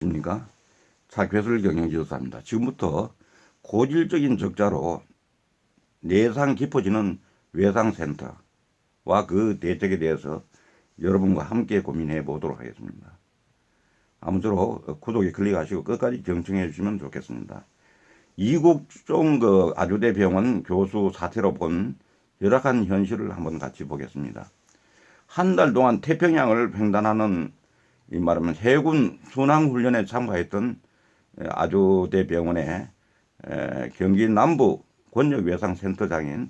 안녕하십니까. 차괴술 경영지도사입니다. 지금부터 고질적인 적자로 내상 깊어지는 외상센터와 그 대책에 대해서 여러분과 함께 고민해 보도록 하겠습니다. 아무쪼록 구독에 클릭하시고 끝까지 경청해 주시면 좋겠습니다. 이국종 아주대 병원 교수 사태로 본 열악한 현실을 한번 같이 보겠습니다. 한 달 동안 태평양을 횡단하는 이 말하면 해군 순항훈련에 참가했던 아주대 병원의 경기 남부 권역외상센터장인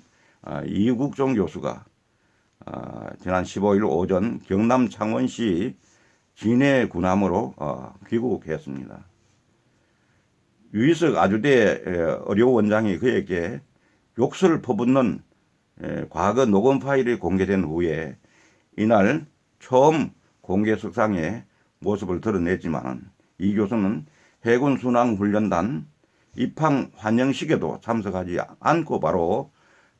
이국종 교수가 지난 15일 오전 경남 창원시 진해 군함으로 귀국했습니다. 유희석 아주대 의료원장이 그에게 욕설을 퍼붓는 과거 녹음 파일이 공개된 후에 이날 처음 공개석상에 모습을 드러냈지만 이 교수는 해군 순항훈련단 입항 환영식에도 참석하지 않고 바로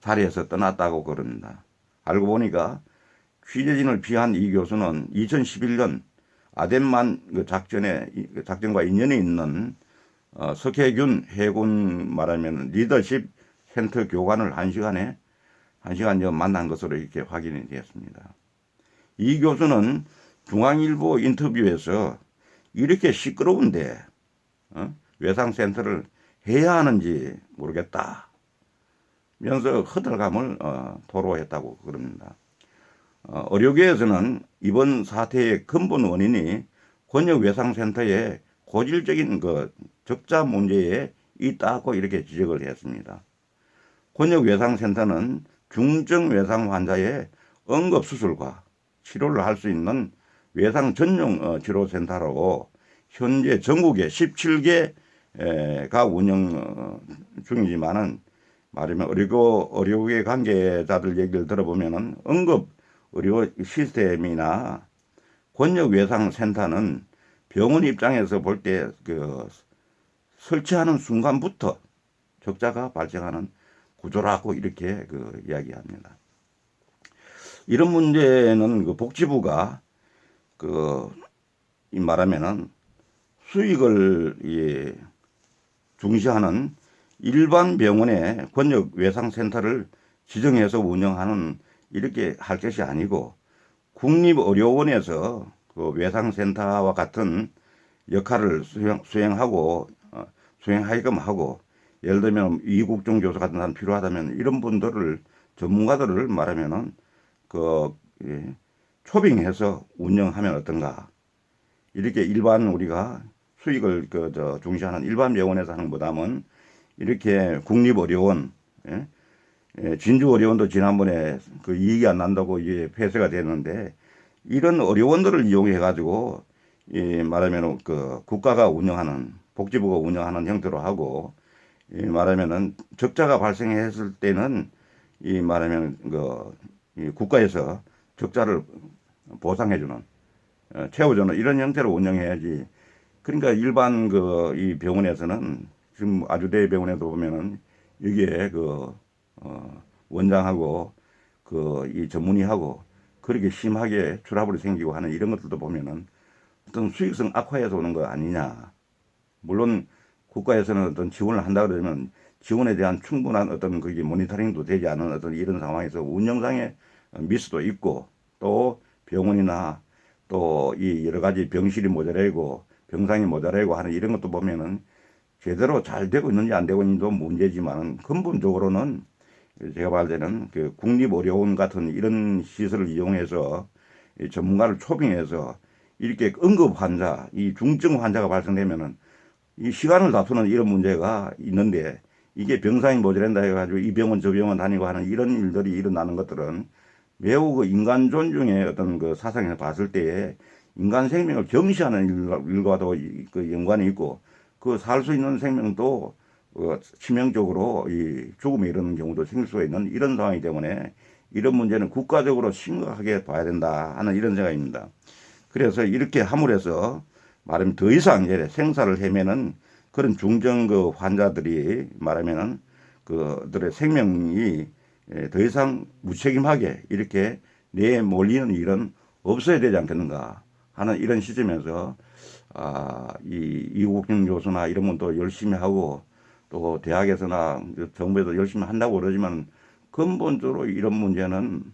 자리에서 떠났다고 그럽니다. 알고 보니까 취재진을 피한 이 교수는 2011년 아덴만 작전과 인연이 있는 석해균 해군 말하면 리더십 센터 교관을 1시간 만난 것으로 이렇게 확인이 되었습니다. 이 교수는 중앙일보 인터뷰에서 이렇게 시끄러운데 외상센터를 해야 하는지 모르겠다 면서 허탈감을 토로했다고 그럽니다. 의료계에서는 이번 사태의 근본 원인이 권역외상센터의 고질적인 적자 문제에 있다고 이렇게 지적을 했습니다. 권역외상센터는 중증외상 환자의 응급수술과 치료를 할 수 있는 외상 전용 치료센터로 현재 전국에 17개가 운영 중이지만은 말하면 의료계 관계자들 얘기를 들어보면은 응급 의료 시스템이나 권역외상센터는 병원 입장에서 볼 때 설치하는 순간부터 적자가 발생하는 구조라고 이렇게 이야기합니다. 이런 문제는 복지부가 이 말하면은 수익을 중시하는 일반 병원의 권역 외상센터를 지정해서 운영하는 이렇게 할 것이 아니고 국립의료원에서 외상센터와 같은 역할을 수행하게끔 하고 예를 들면 이국종 교수 같은 사람 필요하다면 이런 분들을 전문가들을 말하면은 초빙해서 운영하면 어떤가. 이렇게 일반 우리가 수익을 중시하는 일반 병원에서 하는 것보다는 이렇게 국립의료원, 진주의료원도 지난번에 이익이 안 난다고 이게 폐쇄가 됐는데 이런 의료원들을 이용해 가지고 말하면 국가가 운영하는 복지부가 운영하는 형태로 하고 말하면은 적자가 발생했을 때는 말하면 국가에서 적자를 보상해주는 채워주는 이런 형태로 운영해야지. 그러니까 일반 이 병원에서는 지금 아주대 병원에도 보면은 여기에 원장하고 이 전문의하고 그렇게 심하게 트러블이 생기고 하는 이런 것들도 보면은 어떤 수익성 악화해서 오는 거 아니냐. 물론 국가에서는 어떤 지원을 한다 그러면 지원에 대한 충분한 어떤 그게 모니터링도 되지 않은 어떤 이런 상황에서 운영상의 미스도 있고 또 병원이나 또 이 여러 가지 병실이 모자라고 병상이 모자라고 하는 이런 것도 보면은 제대로 잘 되고 있는지 안 되고 있는지도 문제지만 근본적으로는 제가 봤을 때는 국립의료원 같은 이런 시설을 이용해서 전문가를 초빙해서 이렇게 응급 환자, 이 중증 환자가 발생되면은 이 시간을 다투는 이런 문제가 있는데 이게 병상이 모자란다 해가지고 이 병원 저 병원 다니고 하는 이런 일들이 일어나는 것들은 매우 인간 존중의 어떤 사상에서 봤을 때에 인간 생명을 경시하는 일과도 연관이 있고 살 수 있는 생명도 치명적으로 이 죽음에 이르는 경우도 생길 수가 있는 이런 상황이기 때문에 이런 문제는 국가적으로 심각하게 봐야 된다 하는 이런 생각입니다. 그래서 이렇게 함으로써 말하면 더 이상 생사를 헤매는 그런 중증 환자들이 말하면은 그들의 생명이 더 이상 무책임하게 이렇게 내몰리는 일은 없어야 되지 않겠는가 하는 이런 시점에서 이 이국적 요소나 이런 것도 열심히 하고 또 대학에서나 정부에서 열심히 한다고 그러지만 근본적으로 이런 문제는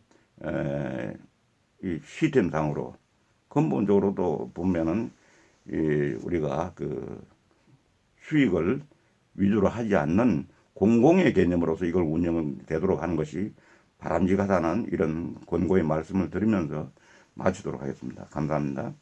이 시스템상으로 근본적으로도 보면은 우리가 그 수익을 위주로 하지 않는 공공의 개념으로서 이걸 운영되도록 하는 것이 바람직하다는 이런 권고의 말씀을 드리면서 마치도록 하겠습니다. 감사합니다.